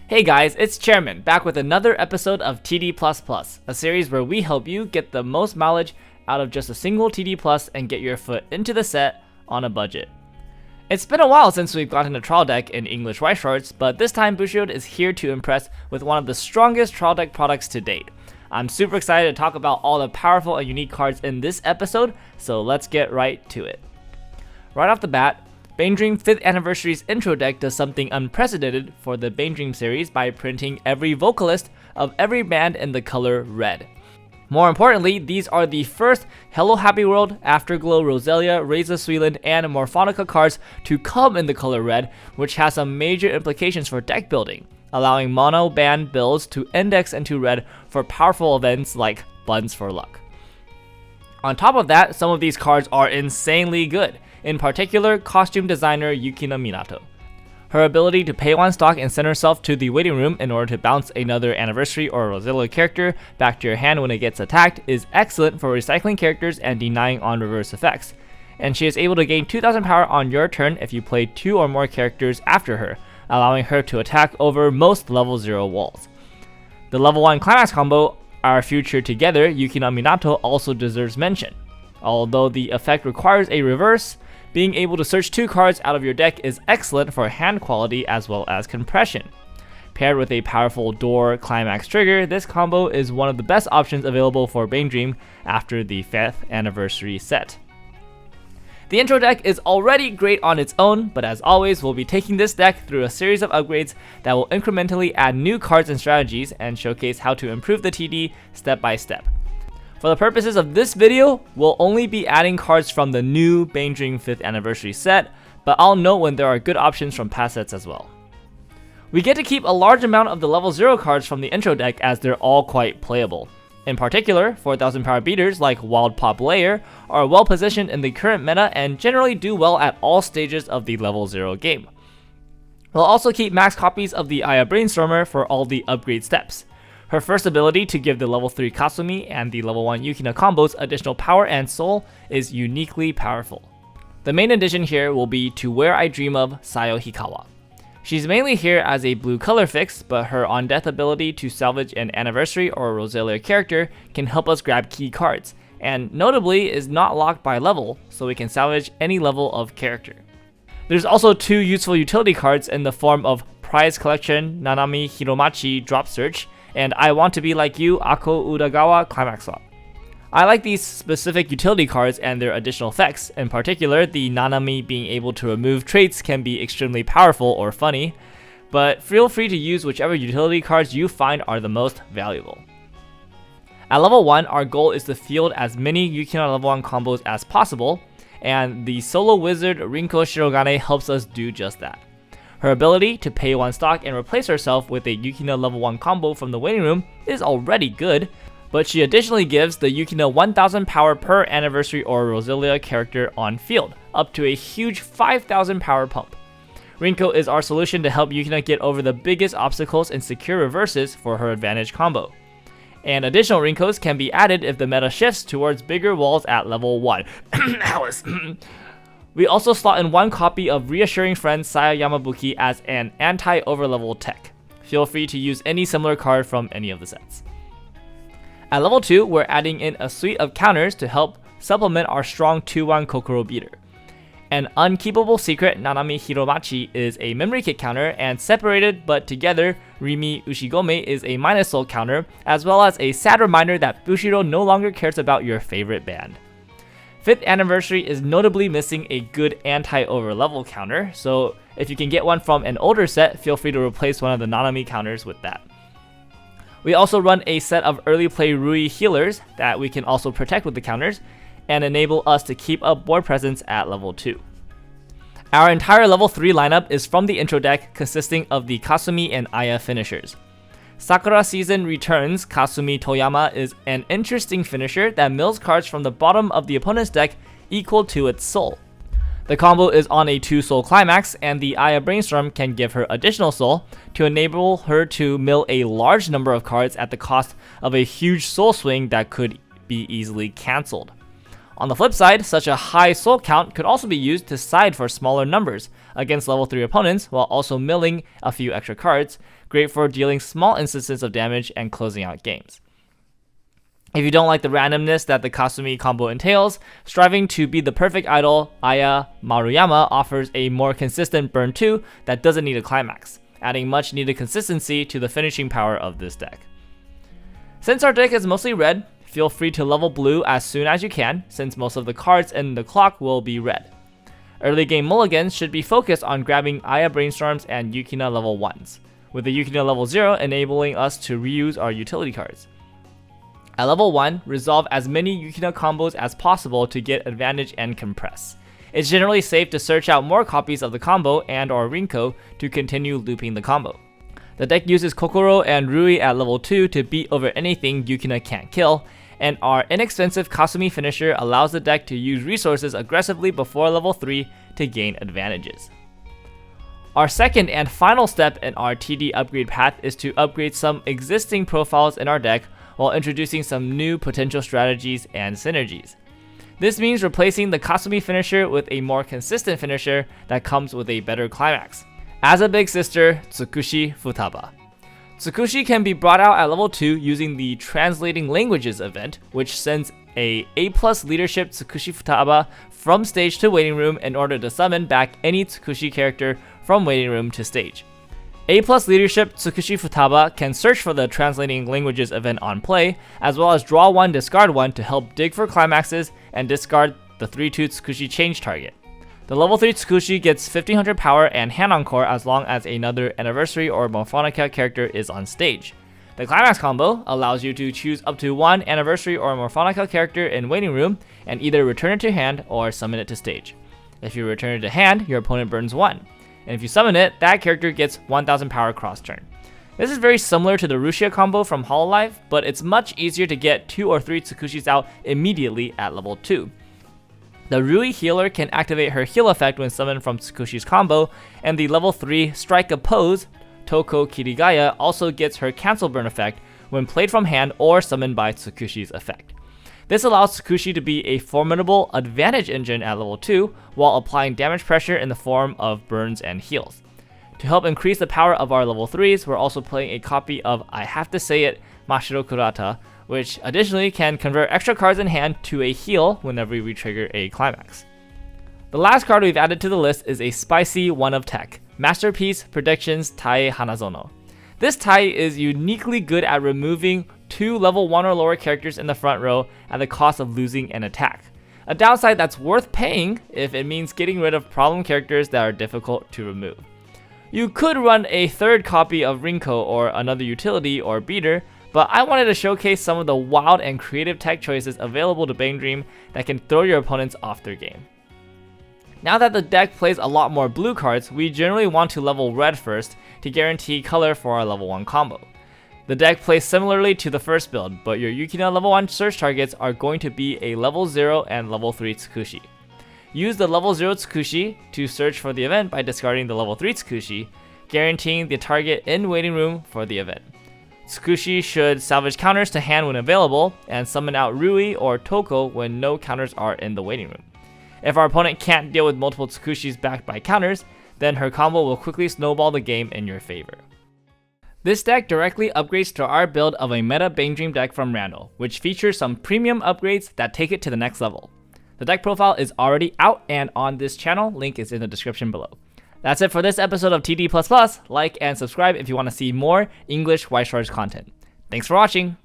Hey guys, it's Chairman, back with another episode of TD++, a series where we help you get the most mileage out of just a single TD Plus and get your foot into the set on a budget. It's been a while since we've gotten a trial deck in English Weiss Schwarz, but this time Bushiroad is here to impress with one of the strongest trial deck products to date. I'm super excited to talk about all the powerful and unique cards in this episode, so let's get right to it. Right off the bat, BanG 5th Anniversary's intro deck does something unprecedented for the BanG series by printing every vocalist of every band in the color red. More importantly, these are the first Hello Happy World, Afterglow, Roselia, Raise the Suiland, and Morphonica cards to come in the color red, which has some major implications for deck building, allowing mono band builds to index into red for powerful events like Buns for Luck. On top of that, some of these cards are insanely good. In particular, costume designer Yukina Minato. Her ability to pay one stock and send herself to the waiting room in order to bounce another Anniversary or Roselia character back to your hand when it gets attacked is excellent for recycling characters and denying on reverse effects. And she is able to gain 2000 power on your turn if you play 2 or more characters after her, allowing her to attack over most level 0 walls. The level 1 climax combo, Our Future Together Yukina Minato, also deserves mention. Although the effect requires a reverse, being able to search 2 cards out of your deck is excellent for hand quality as well as compression. Paired with a powerful door climax trigger, this combo is one of the best options available for BanG after the 5th Anniversary set. The intro deck is already great on its own, but as always, we'll be taking this deck through a series of upgrades that will incrementally add new cards and strategies and showcase how to improve the TD step by step. For the purposes of this video, we'll only be adding cards from the new BanG 5th Anniversary set, but I'll note when there are good options from past sets as well. We get to keep a large amount of the level 0 cards from the intro deck as they're all quite playable. In particular, 4000 power beaters like Wild Pop Layer are well positioned in the current meta and generally do well at all stages of the level 0 game. We'll also keep max copies of the Aya Brainstormer for all the upgrade steps. Her first ability to give the level 3 Kasumi and the level 1 Yukina combos additional power and soul is uniquely powerful. The main addition here will be To Where I Dream of Sayo Hikawa. She's mainly here as a blue color fix, but her on death ability to salvage an Anniversary or Roselia character can help us grab key cards, and notably is not locked by level, so we can salvage any level of character. There's also 2 useful utility cards in the form of Prize Collection Nanami Hiromachi Drop Search and I Want to Be Like You Ako Udagawa Climax Swap. I like these specific utility cards and their additional effects. In particular, the Nanami being able to remove traits can be extremely powerful or funny, but feel free to use whichever utility cards you find are the most valuable. At level 1, our goal is to field as many Yukina level 1 combos as possible, and the solo wizard Rinko Shirogane helps us do just that. Her ability to pay 1 stock and replace herself with a Yukina level 1 combo from the waiting room is already good, but she additionally gives the Yukina 1000 power per Anniversary or Roselia character on field, up to a huge 5000 power pump. Rinko is our solution to help Yukina get over the biggest obstacles and secure reverses for her advantage combo. And additional Rinkos can be added if the meta shifts towards bigger walls at level 1. Alice. We also slot in 1 copy of Reassuring Friend Saya Yamabuki as an anti-overlevel tech. Feel free to use any similar card from any of the sets. At level 2, we're adding in a suite of counters to help supplement our strong 2-1 Kokoro beater. An Unkeepable Secret Nanami Hiromachi is a memory kit counter, and separated but together Rimi Ushigome is a minus soul counter, as well as a sad reminder that Bushiroad no longer cares about your favorite band. 5th Anniversary is notably missing a good anti-overlevel counter, so if you can get one from an older set, feel free to replace one of the Nanami counters with that. We also run a set of early play Rui healers that we can also protect with the counters, and enable us to keep up board presence at level 2. Our entire level 3 lineup is from the intro deck, consisting of the Kasumi and Aya finishers. Sakura Season Returns Kasumi Toyama is an interesting finisher that mills cards from the bottom of the opponent's deck equal to its soul. The combo is on a 2 soul climax, and the Aya Brainstorm can give her additional soul to enable her to mill a large number of cards at the cost of a huge soul swing that could be easily cancelled. On the flip side, such a high soul count could also be used to side for smaller numbers, against level 3 opponents while also milling a few extra cards, great for dealing small instances of damage and closing out games. If you don't like the randomness that the Kasumi combo entails, striving to be the perfect idol, Aya Maruyama offers a more consistent burn 2 that doesn't need a climax, adding much needed consistency to the finishing power of this deck. Since our deck is mostly red, feel free to level blue as soon as you can, since most of the cards in the clock will be red. Early game mulligans should be focused on grabbing Aya Brainstorms and Yukina level 1s, with the Yukina level 0 enabling us to reuse our utility cards. At level 1, resolve as many Yukina combos as possible to get advantage and compress. It's generally safe to search out more copies of the combo and or Rinko to continue looping the combo. The deck uses Kokoro and Rui at level 2 to beat over anything Yukina can't kill, and our inexpensive Kasumi finisher allows the deck to use resources aggressively before level 3 to gain advantages. Our second and final step in our TD upgrade path is to upgrade some existing profiles in our deck while introducing some new potential strategies and synergies. This means replacing the Kasumi finisher with a more consistent finisher that comes with a better climax. As a big sister, Tsukushi Futaba. Tsukushi can be brought out at level 2 using the Translating Languages event, which sends a A+ leadership Tsukushi Futaba from stage to waiting room in order to summon back any Tsukushi character from waiting room to stage. A+ leadership Tsukushi Futaba can search for the Translating Languages event on play, as well as draw 1, discard 1 to help dig for climaxes and discard the 3/2 Tsukushi change target. The level 3 Tsukushi gets 1500 power and hand encore as long as another Anniversary or Morphonica character is on stage. The Climax combo allows you to choose up to 1 Anniversary or Morphonica character in waiting room and either return it to hand or summon it to stage. If you return it to hand, your opponent burns 1. And if you summon it, that character gets 1000 power cross turn. This is very similar to the Rushia combo from Hololive, but it's much easier to get 2 or 3 Tsukushis out immediately at level 2. The Rui healer can activate her heal effect when summoned from Tsukushi's combo, and the level 3 Strike a Pose, Toko Kirigaya, also gets her cancel burn effect when played from hand or summoned by Tsukushi's effect. This allows Tsukushi to be a formidable advantage engine at level 2 while applying damage pressure in the form of burns and heals. To help increase the power of our level 3s, we're also playing a copy of I Have to Say It Mashiro Kurata, which additionally can convert extra cards in hand to a heal whenever we trigger a climax. The last card we've added to the list is a spicy one of tech, Masterpiece Predictions Tai Hanazono. This Tai is uniquely good at removing 2 level 1 or lower characters in the front row at the cost of losing an attack. A downside that's worth paying if it means getting rid of problem characters that are difficult to remove. You could run a third copy of Rinko or another utility or beater, but I wanted to showcase some of the wild and creative tech choices available to BanG Dream that can throw your opponents off their game. Now that the deck plays a lot more blue cards, we generally want to level red first to guarantee color for our level 1 combo. The deck plays similarly to the first build, but your Yukina level 1 search targets are going to be a level 0 and level 3 Tsukushi. Use the level 0 Tsukushi to search for the event by discarding the level 3 Tsukushi, guaranteeing the target in waiting room for the event. Tsukushi should salvage counters to hand when available, and summon out Rui or Toko when no counters are in the waiting room. If our opponent can't deal with multiple Tsukushis backed by counters, then her combo will quickly snowball the game in your favor. This deck directly upgrades to our build of a meta BanG Dream deck from Randall, which features some premium upgrades that take it to the next level. The deck profile is already out and on this channel, link is in the description below. That's it for this episode of TD++. Like and subscribe if you want to see more English Weiss Schwarz content. Thanks for watching!